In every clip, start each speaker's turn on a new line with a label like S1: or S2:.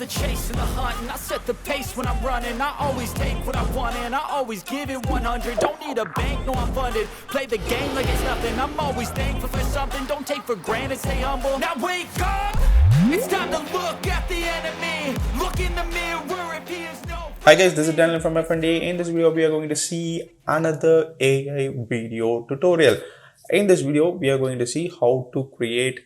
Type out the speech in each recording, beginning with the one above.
S1: the chase and the hunt, and I set the pace when I'm running. I always take what I want and I always give it 100. Don't need a bank, no I'm funded. Play the game like it's nothing. I'm always thankful for something. Don't take for granted, stay humble. Now wake up! It's time to look at the enemy. Look in the mirror if he is no...
S2: Hi guys, this is Daniel from F&A. In this video, we are going to see another AI video tutorial. In this video, we are going to see how to create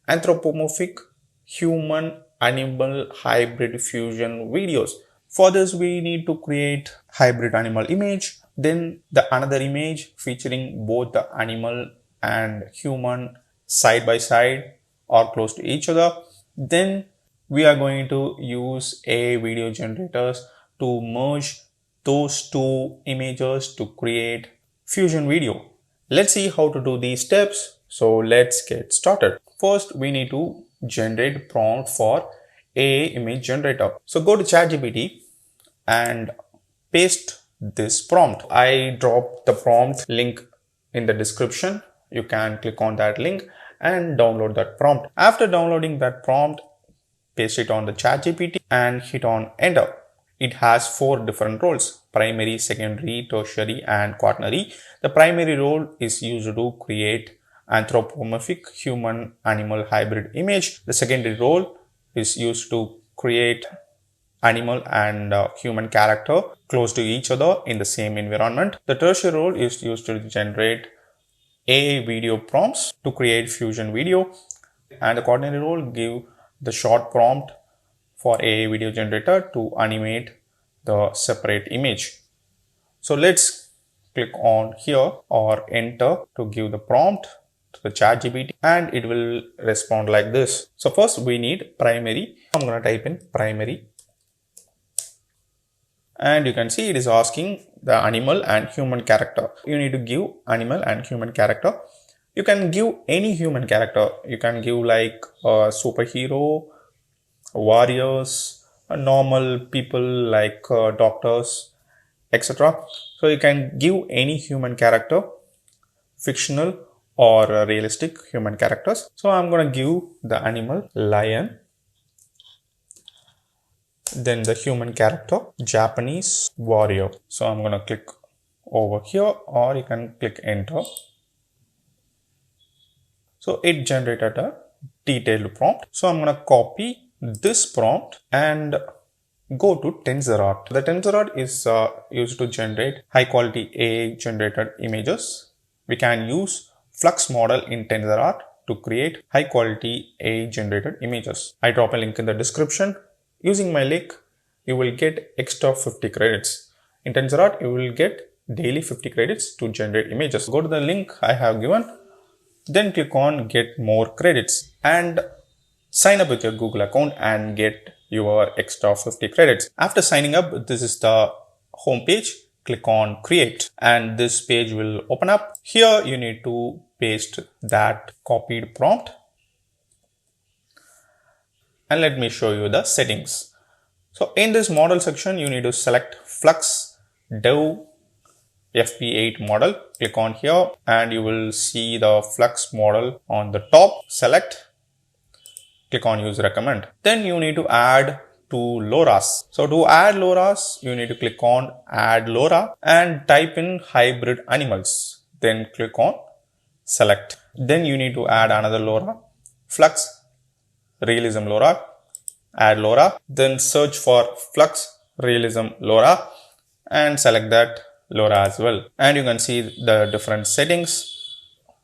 S2: anthropomorphic human-animal hybrid fusion videos. For this, we need to create hybrid animal image, then the another image featuring both the animal and human side by side or close to each other. Then we are going to use AI video generators to merge those two images to create fusion video. Let's see how to do these steps. So let's get started. First, we need to generate prompt for AI image generator. So go to chatgpt and paste this prompt. I dropped the prompt link in the description. You can click on that link and download that prompt. After downloading that prompt, paste it on the chatgpt and hit on enter. It has 4 different roles: primary, secondary, tertiary, and quaternary. The primary role is used to create anthropomorphic human-animal hybrid image. The secondary role is used to create animal and human character close to each other in the same environment. The tertiary role is used to generate AI video prompts to create fusion video, and the quaternary role give the short prompt for AI video generator to animate the separate image. So let's click on here or enter to give the prompt to the chatgpt, and it will respond like this. So first we need primary. I'm going to type in primary, and you can see it is asking the animal and human character. You need to give animal and human character. You can give any human character. You can give like a superhero, warriors, normal people like doctors, etc. So you can give any human character, fictional or realistic human characters. So I'm going to give the animal lion, then the human character Japanese warrior. So I'm going to click over here, or you can click enter. So it generated a detailed prompt. So I'm going to copy this prompt and go to TensorArt. The TensorArt is used to generate high quality AI generated images. We can use Flux model in TensorArt to create high quality AI generated images. I drop a link in the description. Using my link, you will get extra 50 credits. In TensorArt, you will get daily 50 credits to generate images. Go to the link I have given, then click on get more credits and sign up with your Google account and get your extra 50 credits. After signing up, this is the home page. Click on create and this page will open up. Here you need to paste that copied prompt. And let me show you the settings. So in this model section, you need to select Flux Dev FP8 model. Click on here and you will see the Flux model on the top. Select. Click on use recommend. Then you need to add 2 Loras. So to add Loras, you need to click on add Lora and type in hybrid animals. Then click on select. Then you need to add another Lora, Flux realism Lora, add Lora. Then search for Flux realism Lora and select that Lora as well. And you can see the different settings.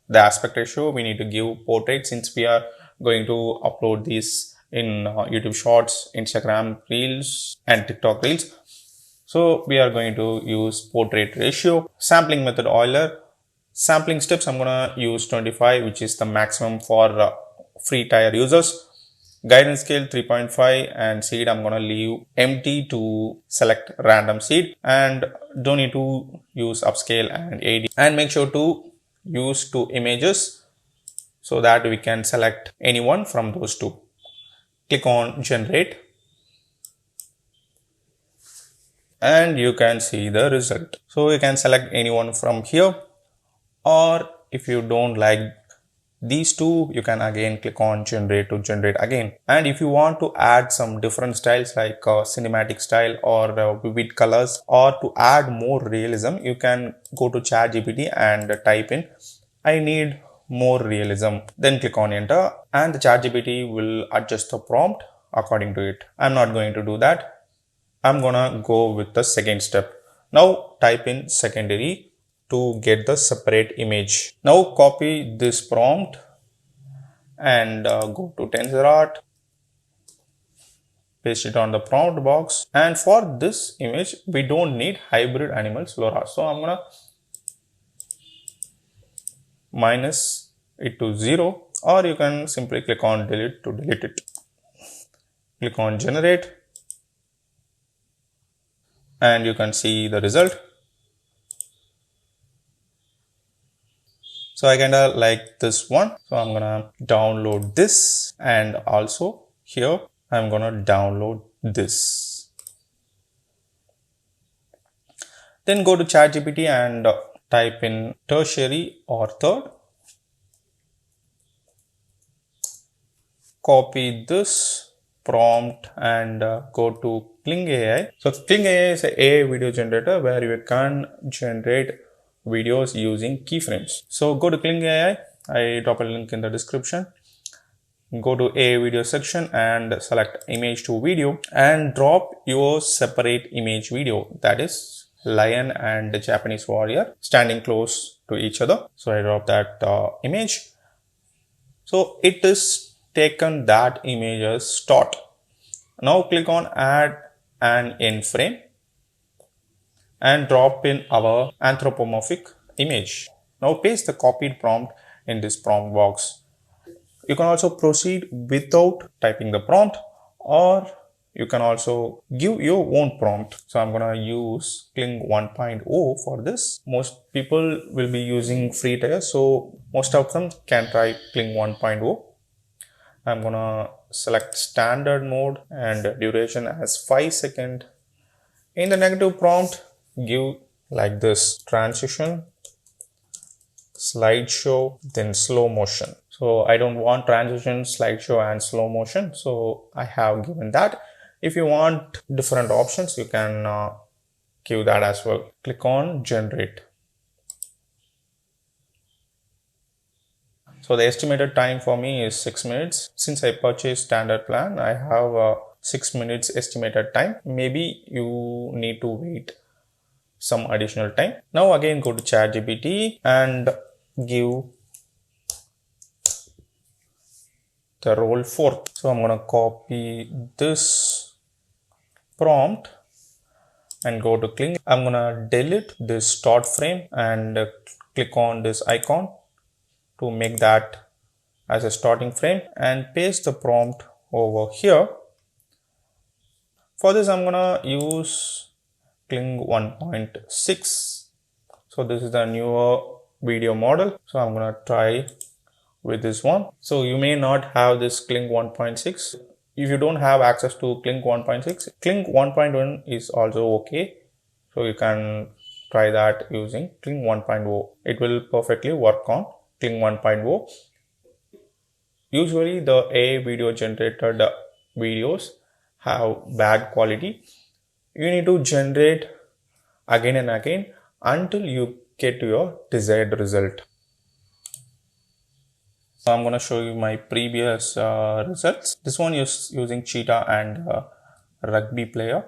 S2: The aspect ratio, we need to give portrait since we are going to upload these in YouTube Shorts, Instagram Reels and TikTok Reels. So we are going to use portrait ratio. Sampling method Euler. Sampling steps, I'm going to use 25, which is the maximum for free tier users. Guidance scale 3.5 and seed I'm going to leave empty to select random seed, and don't need to use upscale and AD, and make sure to use 2 images so that we can select anyone from those 2. Click on generate and you can see the result. So you can select anyone from here, or if you don't like these two, you can again click on generate to generate again. And if you want to add some different styles like cinematic style or vivid colors, or to add more realism, you can go to ChatGPT and type in I need more realism, then click on enter, and the ChatGPT will adjust the prompt according to it. I'm not going to do that. I'm gonna go with the second step. Now type in secondary to get the separate image. Now copy this prompt and go to TensorArt, paste it on the prompt box. And for this image, we don't need hybrid animals Lora. So I'm gonna minus it to 0, or you can simply click on delete to delete it. Click on generate and you can see the result. So I kinda like this one. So I'm gonna download this, and also here I'm gonna download this. Then go to ChatGPT and type in tertiary or third. Copy this prompt and go to Kling AI. So Kling AI is an AI video generator where you can generate videos using keyframes. So go to Kling AI. I drop a link in the description. Go to AI video section and select image to video and drop your separate image video, that is lion and the Japanese warrior standing close to each other. So I drop that image. So it is taken that image as start. Now click on add an end frame and drop in our anthropomorphic image. Now paste the copied prompt in this prompt box. You can also proceed without typing the prompt, or you can also give your own prompt. So I'm gonna use Kling 1.0 for this. Most people will be using free tier, so most of them can try Kling 1.0. I'm gonna select standard mode and duration as 5 seconds. In the negative prompt, give like this: transition, slideshow, then slow motion. So I don't want transition, slideshow and slow motion, so I have given that. If you want different options, you can give that as well. Click on generate. So the estimated time for me is 6 minutes. Since I purchased standard plan, I have 6 minutes estimated time. Maybe you need to wait some additional time. Now again go to ChatGPT and give the role 4. So I'm gonna copy this prompt and go to Kling. I'm gonna delete this start frame and click on this icon to make that as a starting frame and paste the prompt over here. For this I'm gonna use Kling 1.6. So this is the newer video model. So I'm gonna try with this one. So you may not have this Kling 1.6. If you don't have access to Kling 1.6, Kling 1.1 is also okay. So you can try that using Kling 1.0. It will perfectly work on Kling 1.0. Usually the AI video generated videos have bad quality. You need to generate again and again until you get your desired result. So I'm going to show you my previous results. This one is using cheetah and rugby player.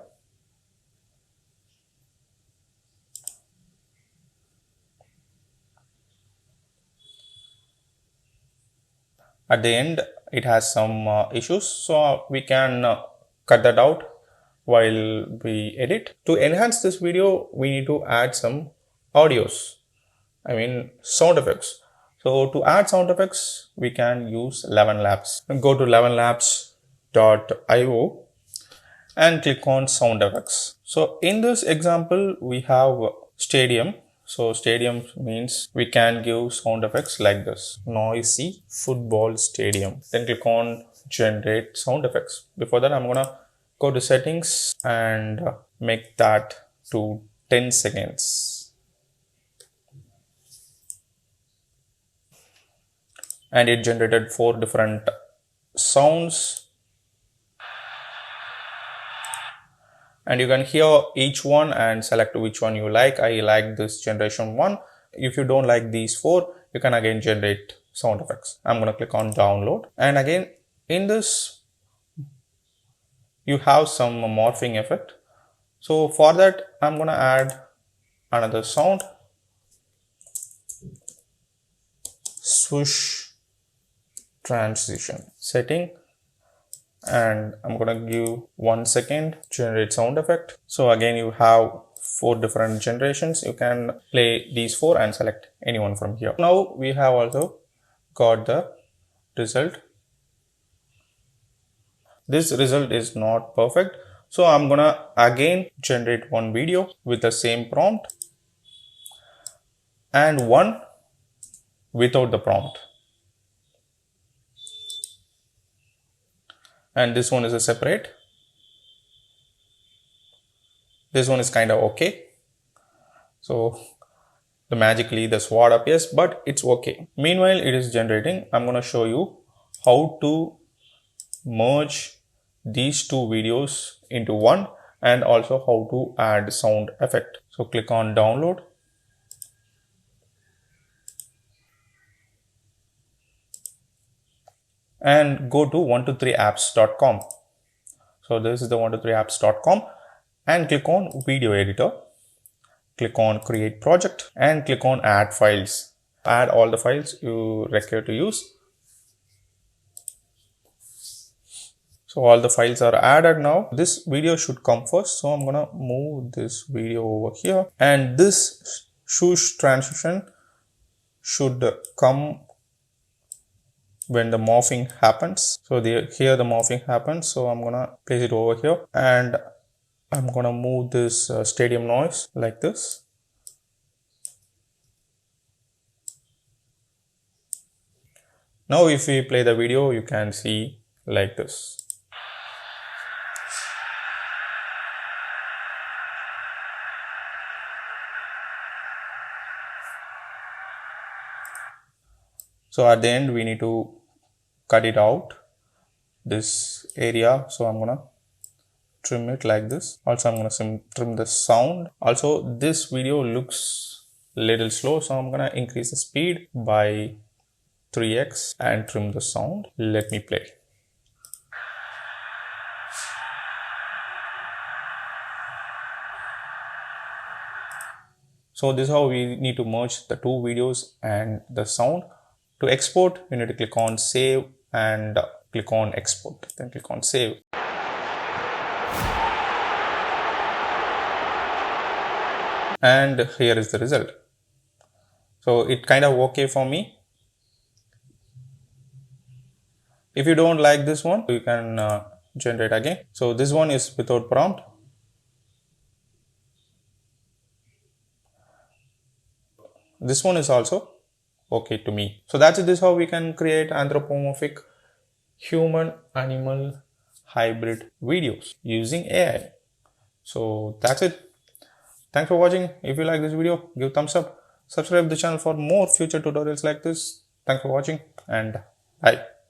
S2: At the end, it has some issues, so we can cut that out while we edit. To enhance this video, we need to add some audios, sound effects. So to add sound effects, we can use 11 Labs. Go to 11labs.io and click on sound effects. So in this example, we have stadium. So stadium means we can give sound effects like this: noisy football stadium. Then click on generate sound effects. Before that, I'm gonna go to settings and make that to 10 seconds. and it generated 4 different sounds, and you can hear each one and select which one you like. I like this generation one. If you don't like these 4, you can again generate sound effects. I'm going to click on download, and again in this you have some morphing effect. So for that I'm going to add another sound, swoosh transition setting, and I'm gonna give 1 second, generate sound effect. So again you have 4 different generations. You can play these 4 and select anyone from here. Now we have also got the result. This result is not perfect, so I'm gonna again generate one video with the same prompt and one without the prompt, and this one is a separate. This one is kind of okay, so magically the sword appears, but it's okay. Meanwhile it is generating. I'm gonna show you how to merge these 2 videos into one, and also how to add sound effect. So click on download, and go to 123apps.com. So this is the 123apps.com, and click on video editor, click on create project, and click on add files. Add all the files you require to use. So all the files are added now. This video should come first, so I'm gonna move this video over here, and this swoosh transition should come when the morphing happens. So here the morphing happens, so I'm gonna place it over here, and I'm gonna move this stadium noise like this. Now if we play the video, you can see like this. So at the end we need to cut it out, this area, so I'm gonna trim it like this. Also I'm gonna trim the sound. Also this video looks little slow, so I'm gonna increase the speed by 3x and trim the sound. Let me play. So this is how we need to merge the 2 videos and the sound. To export, you need to click on save and click on export, then click on save. And here is the result. So it kind of okay for me. If you don't like this one, you can generate again. So this one is without prompt. This one is also okay to me. So that's it. This is how we can create anthropomorphic human animal hybrid videos using AI. So that's it. Thanks for watching. If you like this video, give thumbs up. Subscribe to the channel for more future tutorials like this. Thanks for watching, and bye.